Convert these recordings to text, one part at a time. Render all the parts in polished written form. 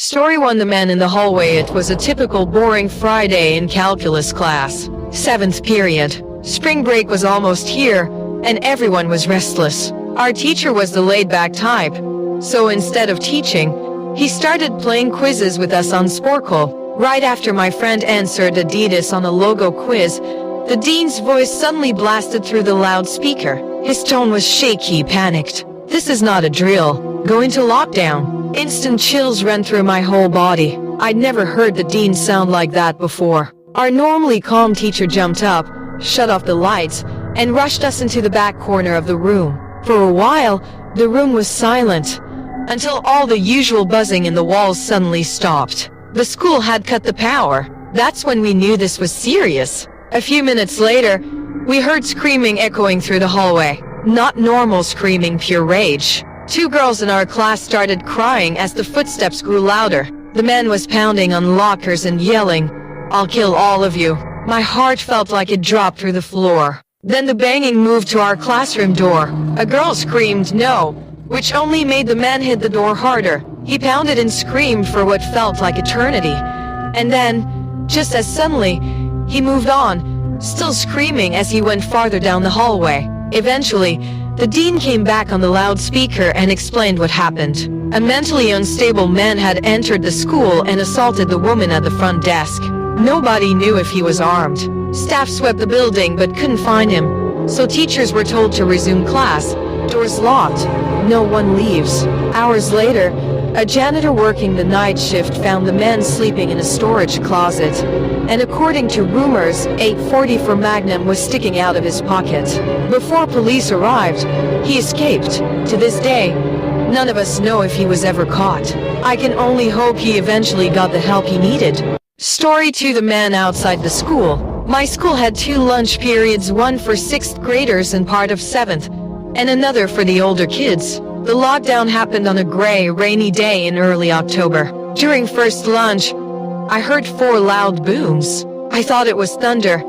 Story 1. The Man in the Hallway. It was a typical boring Friday in calculus class. 7th period. Spring break was almost here, and everyone was restless. Our teacher was the laid-back type, so instead of teaching, he started playing quizzes with us on Sporkle. Right after my friend answered Adidas on a logo quiz, the dean's voice suddenly blasted through the loudspeaker. His tone was shaky, panicked. "This is not a drill. Go into lockdown." Instant chills ran through my whole body. I'd never heard the dean sound like that before. Our normally calm teacher jumped up, shut off the lights, and rushed us into the back corner of the room. For a while, the room was silent, until all the usual buzzing in the walls suddenly stopped. The school had cut the power. That's when we knew this was serious. A few minutes later, we heard screaming echoing through the hallway. Not normal screaming, pure rage. 2 girls in our class started crying as the footsteps grew louder. The man was pounding on lockers and yelling, "I'll kill all of you." My heart felt like it dropped through the floor. Then the banging moved to our classroom door. A girl screamed no, which only made the man hit the door harder. He pounded and screamed for what felt like eternity. And then, just as suddenly, he moved on, still screaming as he went farther down the hallway. Eventually, the dean came back on the loudspeaker and explained what happened. A mentally unstable man had entered the school and assaulted the woman at the front desk. Nobody knew if he was armed. Staff swept the building but couldn't find him, so teachers were told to resume class. Doors locked. No one leaves. Hours later, a janitor working the night shift found the man sleeping in a storage closet. And according to rumors, 844 Magnum was sticking out of his pocket. Before police arrived, he escaped. To this day, none of us know if he was ever caught. I can only hope he eventually got the help he needed. Story 2. The Man outside the school. My school had 2 lunch periods, one for 6th graders and part of 7th, and another for the older kids. The lockdown happened on a gray, rainy day in early October. During first lunch, I heard 4 loud booms. I thought it was thunder,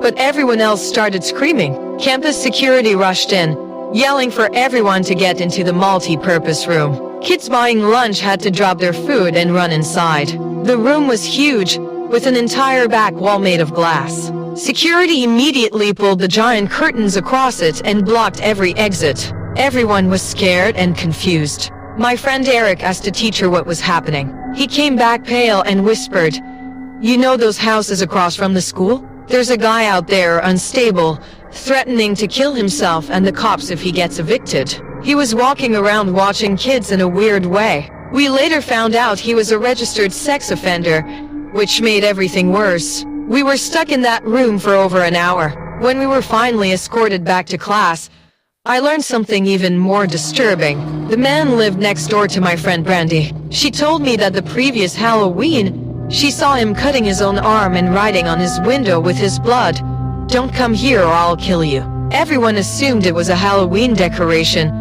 but everyone else started screaming. Campus security rushed in, yelling for everyone to get into the multi-purpose room. Kids buying lunch had to drop their food and run inside. The room was huge, with an entire back wall made of glass. Security immediately pulled the giant curtains across it and blocked every exit. Everyone was scared and confused. My friend Eric asked the teacher what was happening. He came back pale and whispered, "You know those houses across from the school? There's a guy out there, unstable, threatening to kill himself and the cops if he gets evicted." He was walking around watching kids in a weird way. We later found out he was a registered sex offender, which made everything worse. We were stuck in that room for over an hour. When we were finally escorted back to class, I learned something even more disturbing. The man lived next door to my friend Brandy. She told me that the previous Halloween, she saw him cutting his own arm and writing on his window with his blood, "Don't come here or I'll kill you." Everyone assumed it was a Halloween decoration,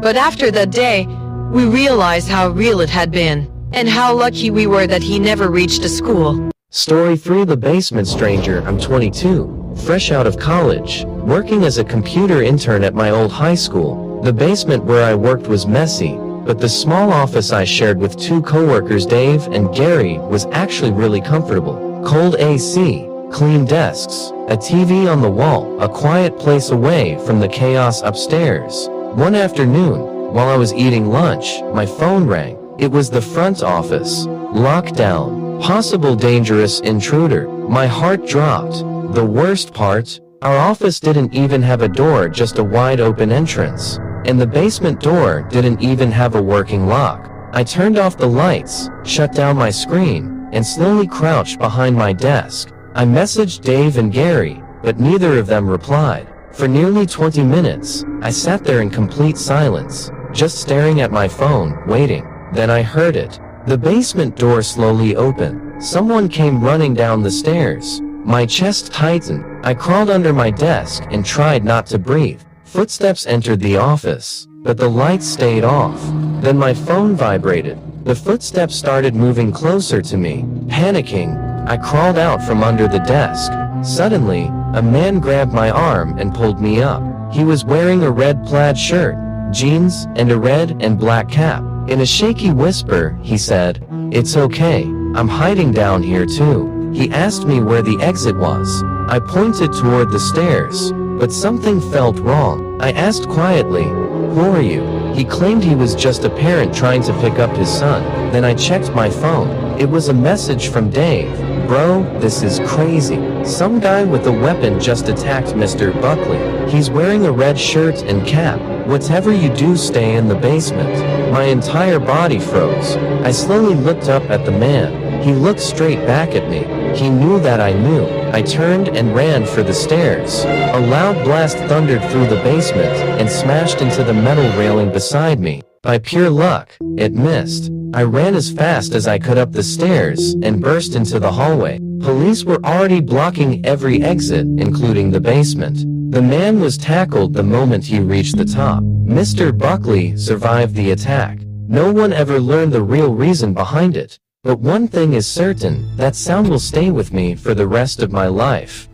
but after that day, we realized how real it had been, and how lucky we were that he never reached the school. Story 3. The Basement Stranger. I'm 22, fresh out of college, working as a computer intern at my old high school. The basement where I worked was messy, but the small office I shared with 2 coworkers, Dave and Gary, was actually really comfortable. Cold AC, clean desks, a TV on the wall, a quiet place away from the chaos upstairs. One afternoon, while I was eating lunch, my phone rang. It was the front office. Lockdown. Possible dangerous intruder. My heart dropped. The worst part, our office didn't even have a door, just a wide open entrance. And the basement door didn't even have a working lock. I turned off the lights, shut down my screen, and slowly crouched behind my desk. I messaged Dave and Gary, but neither of them replied. For nearly 20 minutes, I sat there in complete silence, just staring at my phone, waiting. Then I heard it. The basement door slowly opened. Someone came running down the stairs. My chest tightened. I crawled under my desk and tried not to breathe. Footsteps entered the office, but the lights stayed off. Then my phone vibrated. The footsteps started moving closer to me. Panicking, I crawled out from under the desk. Suddenly, a man grabbed my arm and pulled me up. He was wearing a red plaid shirt, jeans, and a red and black cap. In a shaky whisper, he said, "It's okay. I'm hiding down here too." He asked me where the exit was. I pointed toward the stairs, but something felt wrong. I asked quietly, "Who are you?" He claimed he was just a parent trying to pick up his son. Then I checked my phone. It was a message from Dave. "Bro, this is crazy. Some guy with a weapon just attacked Mr. Buckley. He's wearing a red shirt and cap. Whatever you do, stay in the basement." My entire body froze. I slowly looked up at the man. He looked straight back at me. He knew that I knew. I turned and ran for the stairs. A loud blast thundered through the basement and smashed into the metal railing beside me. By pure luck, it missed. I ran as fast as I could up the stairs and burst into the hallway. Police were already blocking every exit, including the basement. The man was tackled the moment he reached the top. Mr. Buckley survived the attack. No one ever learned the real reason behind it. But one thing is certain, that sound will stay with me for the rest of my life.